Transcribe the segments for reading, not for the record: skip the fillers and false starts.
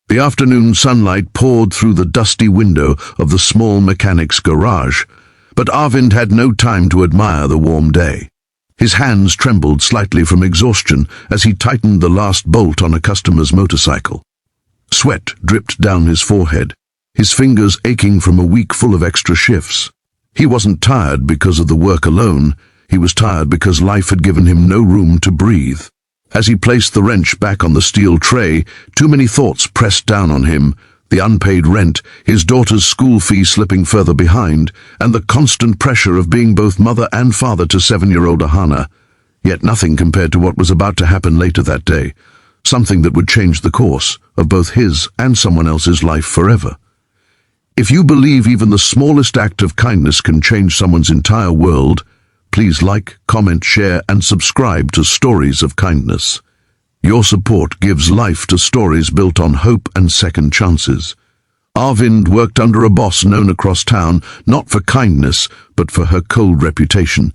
The afternoon sunlight poured through the dusty window of the small mechanic's garage, but Arvind had no time to admire the warm day. His hands trembled slightly from exhaustion as he tightened the last bolt on a customer's motorcycle. Sweat dripped down his forehead, his fingers aching from a week full of extra shifts. He wasn't tired because of the work alone, he was tired because life had given him no room to breathe. As he placed the wrench back on the steel tray, too many thoughts pressed down on him: the unpaid rent, his daughter's school fee slipping further behind, and the constant pressure of being both mother and father to 7-year-old Kahani. Yet nothing compared to what was about to happen later that day, something that would change the course of both his and someone else's life forever. If you believe even the smallest act of kindness can change someone's entire world, please like, comment, share, and subscribe to Stories of Kindness. Your support gives life to stories built on hope and second chances. Arvind worked under a boss known across town not for kindness, but for her cold reputation.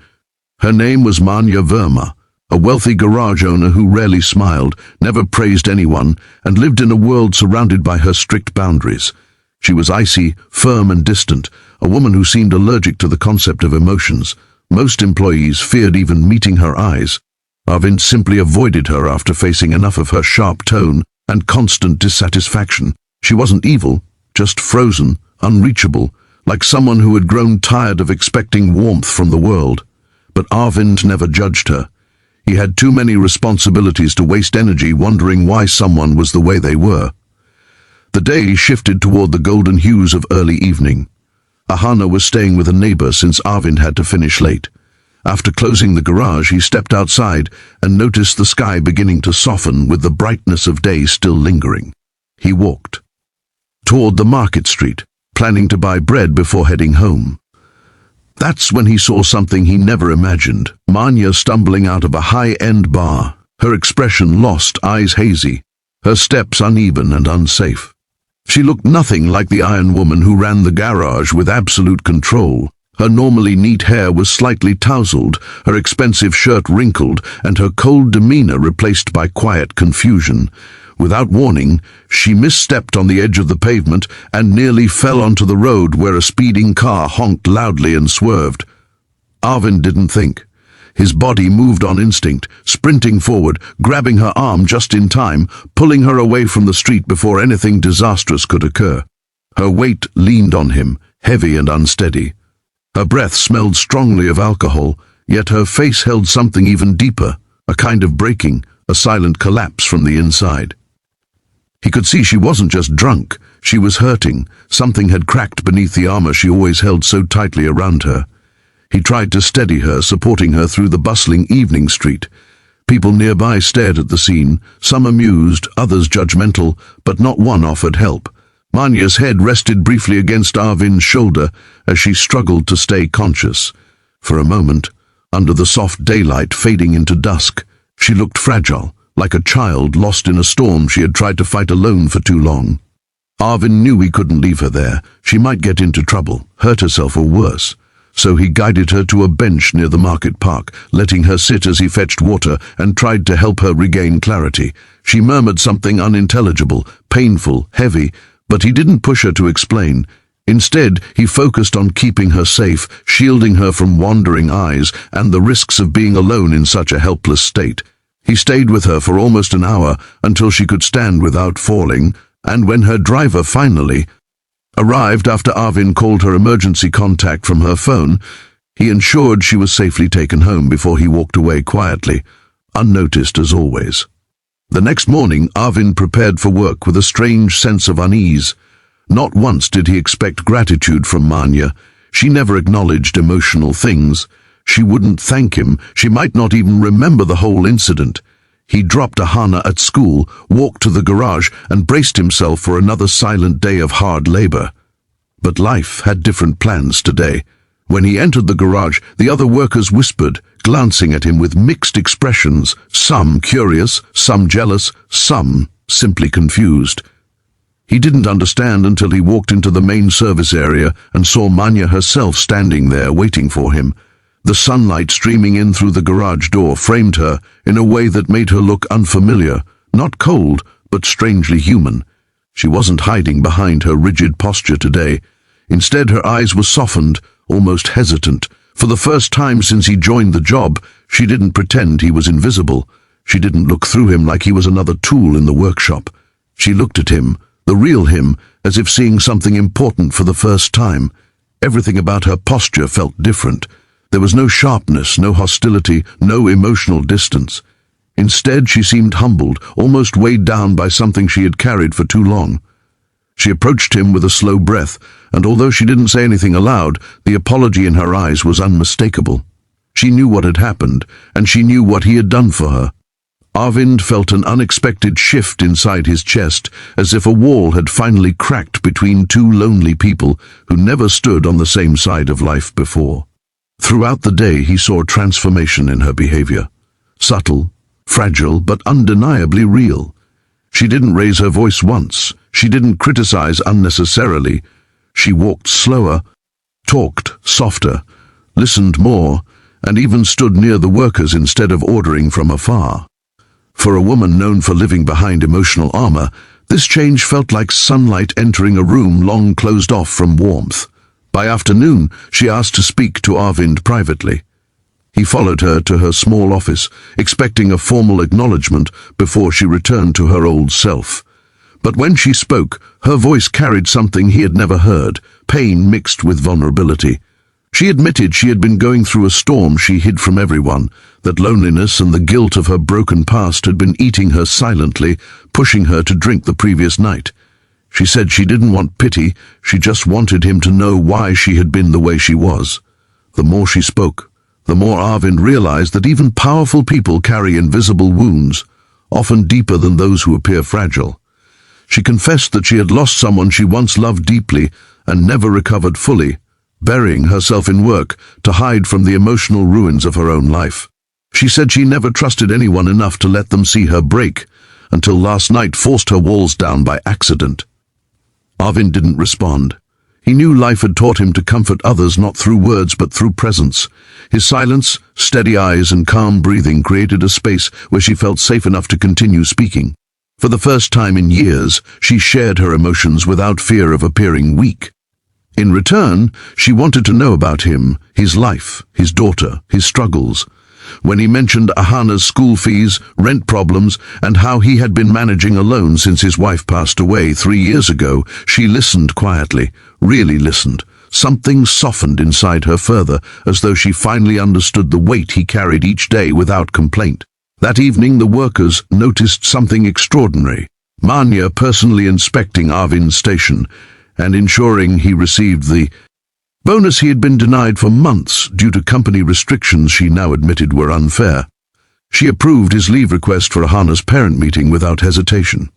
Her name was Manya Verma, a wealthy garage owner who rarely smiled, never praised anyone, and lived in a world surrounded by her strict boundaries. She was icy, firm, and distant, a woman who seemed allergic to the concept of emotions. Most employees feared even meeting her eyes. Arvind simply avoided her after facing enough of her sharp tone and constant dissatisfaction. She wasn't evil, just frozen, unreachable, like someone who had grown tired of expecting warmth from the world. But Arvind never judged her. He had too many responsibilities to waste energy wondering why someone was the way they were. The day shifted toward the golden hues of early evening. Kahani was staying with a neighbor since Arvind had to finish late. After closing the garage, he stepped outside and noticed the sky beginning to soften with the brightness of day still lingering. He walked toward the market street, planning to buy bread before heading home. That's when he saw something he never imagined: Manya stumbling out of a high-end bar, her expression lost, eyes hazy, her steps uneven and unsafe. She looked nothing like the Iron Woman who ran the garage with absolute control. Her normally neat hair was slightly tousled, her expensive shirt wrinkled, and her cold demeanor replaced by quiet confusion. Without warning, she misstepped on the edge of the pavement and nearly fell onto the road where a speeding car honked loudly and swerved. Arvind didn't think. His body moved on instinct, sprinting forward, grabbing her arm just in time, pulling her away from the street before anything disastrous could occur. Her weight leaned on him, heavy and unsteady. Her breath smelled strongly of alcohol, yet her face held something even deeper, a kind of breaking, a silent collapse from the inside. He could see she wasn't just drunk, she was hurting. Something had cracked beneath the armor she always held so tightly around her. He tried to steady her, supporting her through the bustling evening street. People nearby stared at the scene, some amused, others judgmental, but not one offered help. Manya's head rested briefly against Arvind's shoulder as she struggled to stay conscious. For a moment, under the soft daylight fading into dusk, she looked fragile, like a child lost in a storm she had tried to fight alone for too long. Arvind knew he couldn't leave her there. She might get into trouble, hurt herself or worse. So he guided her to a bench near the market park, letting her sit as he fetched water and tried to help her regain clarity. She murmured something unintelligible, painful, heavy, but he didn't push her to explain. Instead, he focused on keeping her safe, shielding her from wandering eyes and the risks of being alone in such a helpless state. He stayed with her for almost an hour until she could stand without falling, and when her driver finally arrived after Arvind called her emergency contact from her phone, he ensured she was safely taken home before he walked away quietly, unnoticed as always. The next morning, Arvind prepared for work with a strange sense of unease. Not once did he expect gratitude from Manya. She never acknowledged emotional things. She wouldn't thank him. She might not even remember the whole incident. He dropped Kahani at school, walked to the garage, and braced himself for another silent day of hard labor. But life had different plans today. When he entered the garage, the other workers whispered, glancing at him with mixed expressions, some curious, some jealous, some simply confused. He didn't understand until he walked into the main service area and saw Manya herself standing there waiting for him. The sunlight streaming in through the garage door framed her in a way that made her look unfamiliar, not cold, but strangely human. She wasn't hiding behind her rigid posture today. Instead, her eyes were softened, almost hesitant. For the first time since he joined the job, she didn't pretend he was invisible. She didn't look through him like he was another tool in the workshop. She looked at him, the real him, as if seeing something important for the first time. Everything about her posture felt different. There was no sharpness, no hostility, no emotional distance. Instead, she seemed humbled, almost weighed down by something she had carried for too long. She approached him with a slow breath, and although she didn't say anything aloud, the apology in her eyes was unmistakable. She knew what had happened, and she knew what he had done for her. Arvind felt an unexpected shift inside his chest, as if a wall had finally cracked between two lonely people who never stood on the same side of life before. Throughout the day, he saw transformation in her behavior. Subtle, fragile, but undeniably real. She didn't raise her voice once. She didn't criticize unnecessarily. She walked slower, talked softer, listened more, and even stood near the workers instead of ordering from afar. For a woman known for living behind emotional armor, this change felt like sunlight entering a room long closed off from warmth. By afternoon, she asked to speak to Arvind privately. He followed her to her small office, expecting a formal acknowledgement before she returned to her old self. But when she spoke, her voice carried something he had never heard, pain mixed with vulnerability. She admitted she had been going through a storm she hid from everyone, that loneliness and the guilt of her broken past had been eating her silently, pushing her to drink the previous night. She said she didn't want pity, she just wanted him to know why she had been the way she was. The more she spoke, the more Arvind realized that even powerful people carry invisible wounds, often deeper than those who appear fragile. She confessed that she had lost someone she once loved deeply and never recovered fully, burying herself in work to hide from the emotional ruins of her own life. She said she never trusted anyone enough to let them see her break, until last night forced her walls down by accident. Arvind didn't respond. He knew life had taught him to comfort others not through words but through presence. His silence, steady eyes, and calm breathing created a space where she felt safe enough to continue speaking. For the first time in years, she shared her emotions without fear of appearing weak. In return, she wanted to know about him, his life, his daughter, his struggles. When he mentioned Ahana's school fees, rent problems, and how he had been managing alone since his wife passed away 3 years ago, she listened quietly, really listened. Something softened inside her further, as though she finally understood the weight he carried each day without complaint. That evening, the workers noticed something extraordinary. Manya personally inspecting Arvind's station and ensuring he received the bonus he had been denied for months due to company restrictions she now admitted were unfair. She approved his leave request for Ahana's parent meeting without hesitation.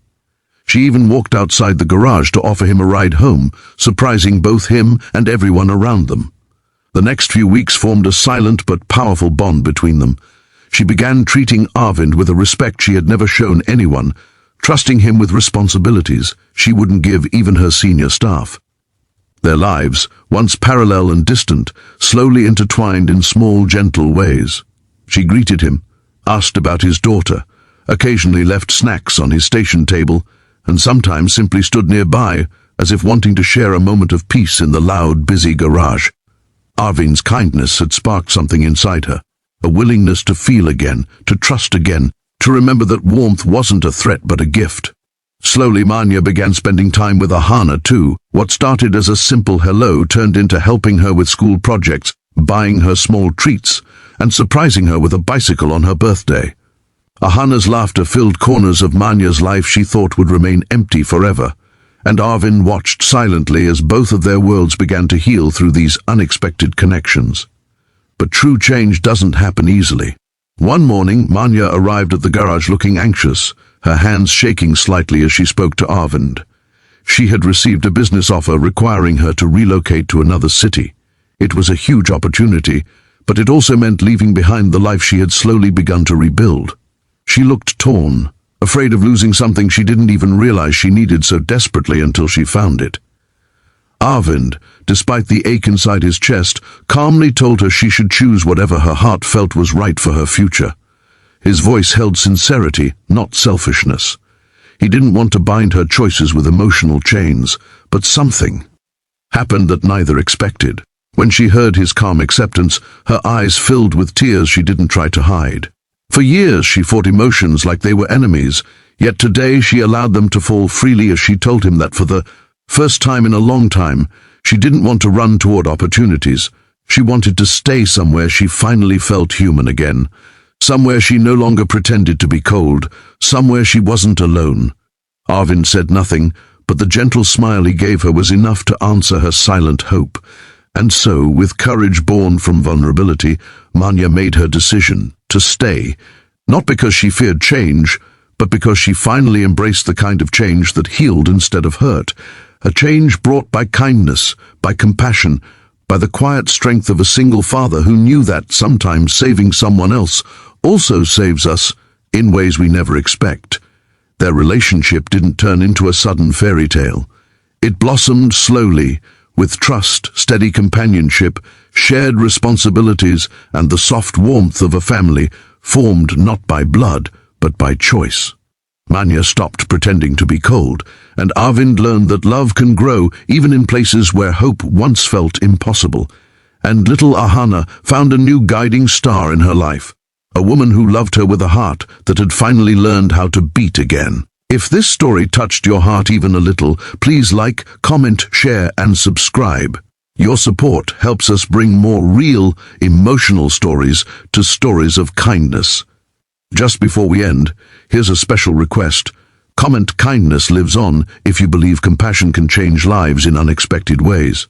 She even walked outside the garage to offer him a ride home, surprising both him and everyone around them. The next few weeks formed a silent but powerful bond between them. She began treating Arvind with a respect she had never shown anyone, trusting him with responsibilities she wouldn't give even her senior staff. Their lives, once parallel and distant, slowly intertwined in small, gentle ways. She greeted him, asked about his daughter, occasionally left snacks on his station table, and sometimes simply stood nearby, as if wanting to share a moment of peace in the loud, busy garage. Arvind's kindness had sparked something inside her, a willingness to feel again, to trust again, to remember that warmth wasn't a threat but a gift. Slowly, Manya began spending time with Ahana too. What started as a simple hello turned into helping her with school projects, buying her small treats, and surprising her with a bicycle on her birthday. Ahana's laughter filled corners of Manya's life she thought would remain empty forever, and Arvind watched silently as both of their worlds began to heal through these unexpected connections. But true change doesn't happen easily. One morning, Manya arrived at the garage looking anxious, her hands shaking slightly as she spoke to Arvind. She had received a business offer requiring her to relocate to another city. It was a huge opportunity, but it also meant leaving behind the life she had slowly begun to rebuild. She looked torn, afraid of losing something she didn't even realize she needed so desperately until she found it. Arvind, despite the ache inside his chest, calmly told her she should choose whatever her heart felt was right for her future. His voice held sincerity, not selfishness. He didn't want to bind her choices with emotional chains, but something happened that neither expected. When she heard his calm acceptance, her eyes filled with tears she didn't try to hide. For years she fought emotions like they were enemies, yet today she allowed them to fall freely as she told him that for the first time in a long time, she didn't want to run toward opportunities. She wanted to stay somewhere she finally felt human again. Somewhere she no longer pretended to be cold, somewhere she wasn't alone. Arvind said nothing, but the gentle smile he gave her was enough to answer her silent hope. And so, with courage born from vulnerability, Manya made her decision to stay, not because she feared change, but because she finally embraced the kind of change that healed instead of hurt, a change brought by kindness, by compassion, by the quiet strength of a single father who knew that sometimes saving someone else also saves us in ways we never expect. Their relationship didn't turn into a sudden fairy tale. It blossomed slowly, with trust, steady companionship, shared responsibilities, and the soft warmth of a family formed not by blood, but by choice. Manya stopped pretending to be cold, and Arvind learned that love can grow even in places where hope once felt impossible. And little Ahana found a new guiding star in her life, a woman who loved her with a heart that had finally learned how to beat again. If this story touched your heart even a little, please like, comment, share, and subscribe. Your support helps us bring more real, emotional stories to stories of kindness. Just before we end, here's a special request. Comment "Kindness lives on" if you believe compassion can change lives in unexpected ways.